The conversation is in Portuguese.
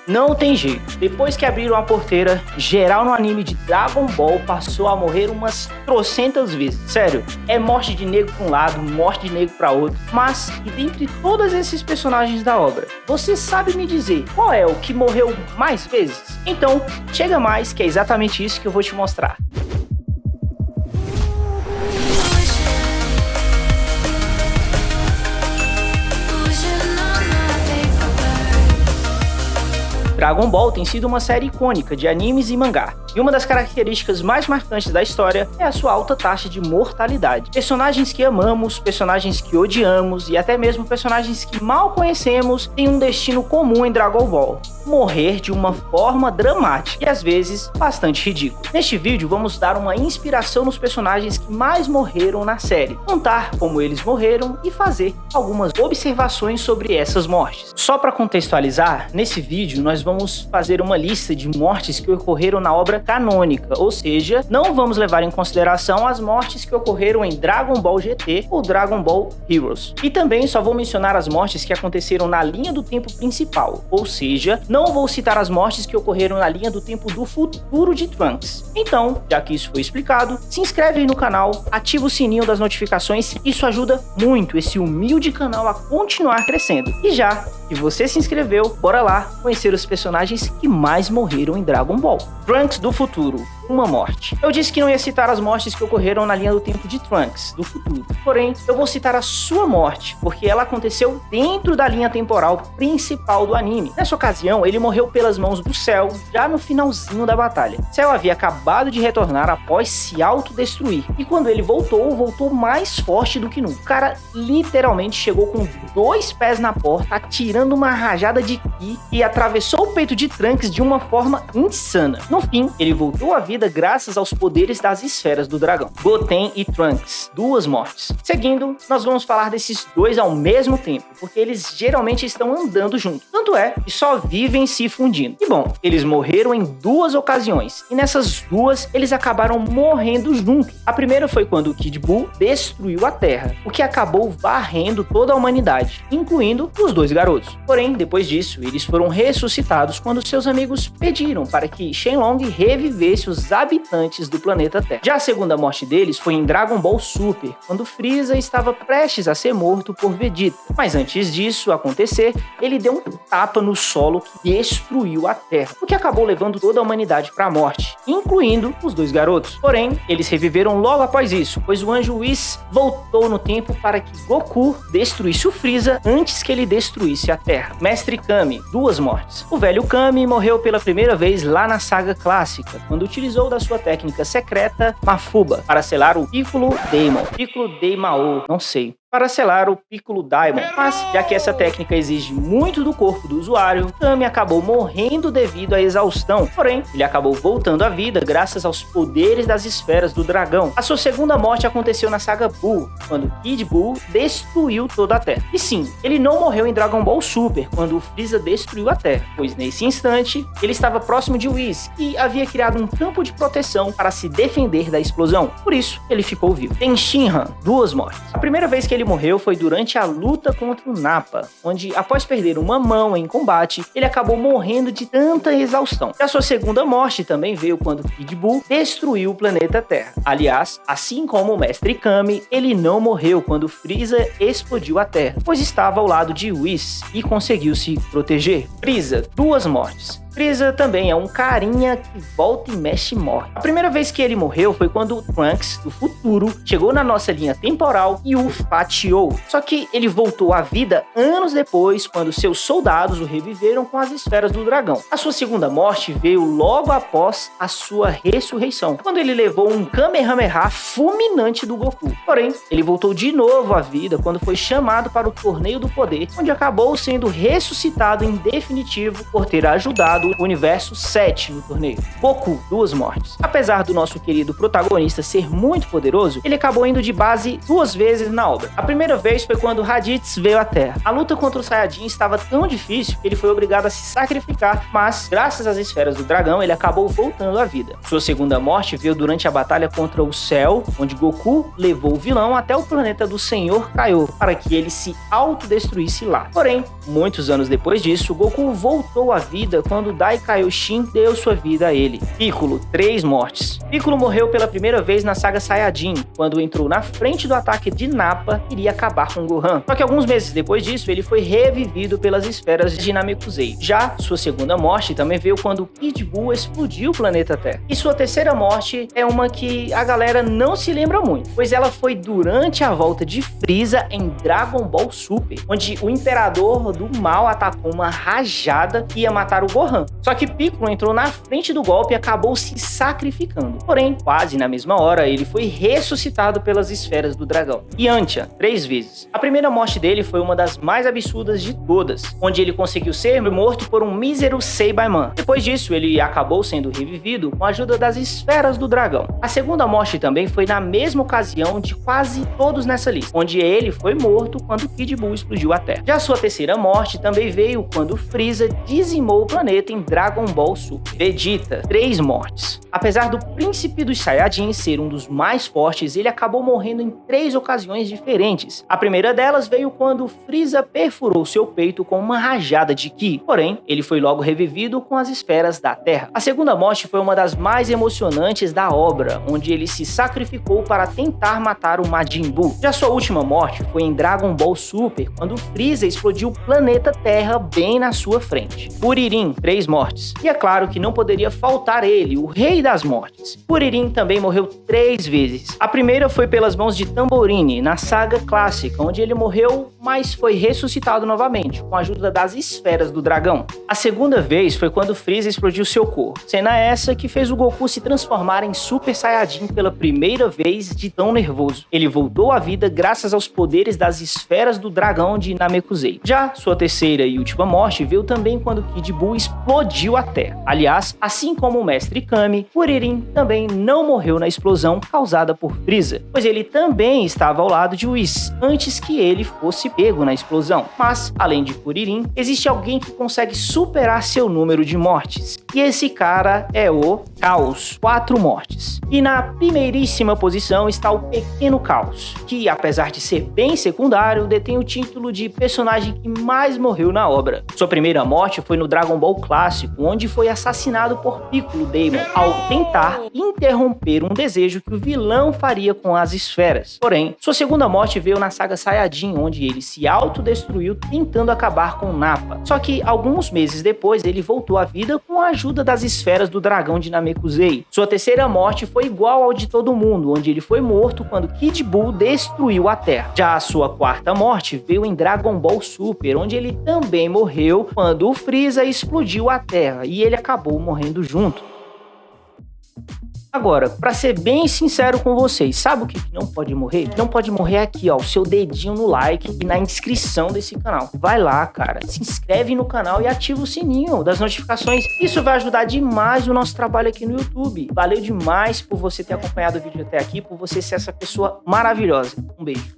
Não tem jeito. Depois que abriram a porteira, geral no anime de Dragon Ball passou a morrer umas trocentas vezes. Sério, é morte de negro pra um lado, morte de negro pra outro. Mas, e dentre todos esses personagens da obra, você sabe me dizer qual é o que morreu mais vezes? Então, chega mais que é exatamente isso que eu vou te mostrar. Dragon Ball tem sido uma série icônica de animes e mangá, e uma das características mais marcantes da história é a sua alta taxa de mortalidade. Personagens que amamos, personagens que odiamos e até mesmo personagens que mal conhecemos têm um destino comum em Dragon Ball: morrer de uma forma dramática e às vezes bastante ridícula. Neste vídeo vamos dar uma inspiração nos personagens que mais morreram na série, contar como eles morreram e fazer algumas observações sobre essas mortes. Só para contextualizar, nesse vídeo nós vamos fazer uma lista de mortes que ocorreram na obra canônica, ou seja, não vamos levar em consideração as mortes que ocorreram em Dragon Ball GT ou Dragon Ball Heroes. E também só vou mencionar as mortes que aconteceram na linha do tempo principal, ou seja, não vou citar as mortes que ocorreram na linha do tempo do futuro de Trunks. Então, já que isso foi explicado, se inscreve aí no canal, ativa o sininho das notificações, isso ajuda muito esse humilde canal a continuar crescendo. E já que você se inscreveu, bora lá conhecer os personagens que mais morreram em Dragon Ball. Trunks do futuro, uma morte. Eu disse que não ia citar as mortes que ocorreram na linha do tempo de Trunks, do futuro. Porém, eu vou citar a sua morte, porque ela aconteceu dentro da linha temporal principal do anime. Nessa ocasião, ele morreu pelas mãos do Cell, já no finalzinho da batalha. Cell havia acabado de retornar após se autodestruir, e quando ele voltou mais forte do que nunca. O cara literalmente chegou com 2 pés na porta, atirando uma rajada de ki e atravessou o peito de Trunks de uma forma insana. No fim, ele voltou à vida graças aos poderes das esferas do dragão. Goten e Trunks, 2 mortes. Seguindo, nós vamos falar desses 2 ao mesmo tempo, porque eles geralmente estão andando juntos. Tanto é que só vivem se fundindo. E bom, eles morreram em 2 ocasiões, e nessas 2 eles acabaram morrendo juntos. A primeira foi quando o Kid Buu destruiu a Terra, o que acabou varrendo toda a humanidade, incluindo os 2 garotos. Porém, depois disso, eles foram ressuscitados quando seus amigos pediram para que Shenlong revivesse os habitantes do planeta Terra. Já a segunda morte deles foi em Dragon Ball Super, quando Freeza estava prestes a ser morto por Vegeta. Mas antes disso acontecer, ele deu um tapa no solo que destruiu a Terra, o que acabou levando toda a humanidade para a morte, incluindo os 2 garotos. Porém, eles reviveram logo após isso, pois o anjo Whis voltou no tempo para que Goku destruísse o Freeza antes que ele destruísse a Terra. Mestre Kami, 2 mortes. O velho Kami morreu pela primeira vez lá na saga clássica, quando utilizou da sua técnica secreta Mafuba para selar o Piccolo Daimao, não sei, para selar o Piccolo Daimon, mas já que essa técnica exige muito do corpo do usuário, Kami acabou morrendo devido à exaustão. Porém, ele acabou voltando à vida graças aos poderes das esferas do dragão. A sua segunda morte aconteceu na saga Buu, quando Kid Buu destruiu toda a Terra. E sim, ele não morreu em Dragon Ball Super, quando o Freeza destruiu a Terra, pois nesse instante, ele estava próximo de Whis e havia criado um campo de proteção para se defender da explosão. Por isso, ele ficou vivo. Tem Shinran, 2 mortes. A primeira vez que ele morreu foi durante a luta contra o Nappa, onde após perder uma mão em combate, ele acabou morrendo de tanta exaustão. E a sua segunda morte também veio quando Kid Buu destruiu o planeta Terra. Aliás, assim como o Mestre Kami, ele não morreu quando Freeza explodiu a Terra, pois estava ao lado de Whis e conseguiu se proteger. Freeza, 2 mortes. Freeza também é um carinha que volta e mexe e morre. A primeira vez que ele morreu foi quando o Trunks, do futuro, chegou na nossa linha temporal e o fatiou. Só que ele voltou à vida anos depois, quando seus soldados o reviveram com as esferas do dragão. A sua segunda morte veio logo após a sua ressurreição, quando ele levou um Kamehameha fulminante do Goku. Porém, ele voltou de novo à vida quando foi chamado para o Torneio do Poder, onde acabou sendo ressuscitado em definitivo por ter ajudado chamado Universo 7 no torneio. Goku, 2 mortes. Apesar do nosso querido protagonista ser muito poderoso, ele acabou indo de base 2 vezes na obra. A primeira vez foi quando Raditz veio à Terra. A luta contra o Saiyajin estava tão difícil que ele foi obrigado a se sacrificar, mas, graças às esferas do dragão, ele acabou voltando à vida. Sua segunda morte veio durante a batalha contra o Cell, onde Goku levou o vilão até o planeta do Senhor Kaiô, para que ele se autodestruísse lá. Porém, muitos anos depois disso, Goku voltou à vida quando Dai Kaioshin deu sua vida a ele. Piccolo, 3 mortes. Piccolo morreu pela primeira vez na saga Saiyajin, quando entrou na frente do ataque de Nappa e iria acabar com Gohan. Só que alguns meses depois disso, ele foi revivido pelas esferas de Namekusei. Já sua segunda morte também veio quando Kid Buu explodiu o planeta Terra. E sua terceira morte é uma que a galera não se lembra muito, pois ela foi durante a volta de Freeza em Dragon Ball Super, onde o Imperador do Mal atacou uma rajada que ia matar o Gohan. Só que Piccolo entrou na frente do golpe e acabou se sacrificando. Porém, quase na mesma hora, ele foi ressuscitado pelas esferas do dragão. Yantia, 3 vezes. A primeira morte dele foi uma das mais absurdas de todas, onde ele conseguiu ser morto por um mísero Saibaman. Depois disso, ele acabou sendo revivido com a ajuda das esferas do dragão. A segunda morte também foi na mesma ocasião de quase todos nessa lista, onde ele foi morto quando Kid Buu explodiu a Terra. Já sua terceira morte também veio quando Freeza dizimou o planeta em Dragon Ball Super. Vegeta, 3 mortes. Apesar do príncipe dos Saiyajins ser um dos mais fortes, ele acabou morrendo em 3 ocasiões diferentes. A primeira delas veio quando Freeza perfurou seu peito com uma rajada de Ki, porém, ele foi logo revivido com as esferas da Terra. A segunda morte foi uma das mais emocionantes da obra, onde ele se sacrificou para tentar matar o Majin Buu. Já sua última morte foi em Dragon Ball Super, quando Freeza explodiu o planeta Terra bem na sua frente. Kuririn, 3 mortes. E é claro que não poderia faltar ele, o Rei das Mortes. Kuririn também morreu 3 vezes. A primeira foi pelas mãos de Tamborini, na saga clássica, onde ele morreu, mas foi ressuscitado novamente, com a ajuda das esferas do dragão. A segunda vez foi quando Freeza explodiu seu corpo. Cena essa que fez o Goku se transformar em Super Saiyajin pela primeira vez de tão nervoso. Ele voltou à vida graças aos poderes das esferas do dragão de Namekusei. Já sua terceira e última morte veio também quando Kid Buu explodiu a Terra. Aliás, assim como o Mestre Kami, Kuririn também não morreu na explosão causada por Freeza, pois ele também estava ao lado de Whis antes que ele fosse pego na explosão. Mas, além de Kuririn, existe alguém que consegue superar seu número de mortes. E esse cara é o Caos, 4 mortes. E na primeiríssima posição está o Pequeno Caos, que apesar de ser bem secundário, detém o título de personagem que mais morreu na obra. Sua primeira morte foi no Dragon Ball clássico, onde foi assassinado por Piccolo Daimon, ao tentar interromper um desejo que o vilão faria com as esferas. Porém, sua segunda morte veio na saga Saiyajin, onde ele se autodestruiu tentando acabar com Nappa. Só que alguns meses depois ele voltou à vida com a ajuda das esferas do dragão de Namekusei. Sua terceira morte foi igual ao de todo mundo, onde ele foi morto quando Kid Buu destruiu a Terra. Já a sua quarta morte veio em Dragon Ball Super, onde ele também morreu quando o Freeza explodiu a Terra e ele acabou morrendo junto. Agora, pra ser bem sincero com vocês, sabe o que não pode morrer? Não pode morrer aqui, ó, o seu dedinho no like e na inscrição desse canal. Vai lá, cara, se inscreve no canal e ativa o sininho das notificações. Isso vai ajudar demais o nosso trabalho aqui no YouTube. Valeu demais por você ter acompanhado o vídeo até aqui, por você ser essa pessoa maravilhosa. Um beijo.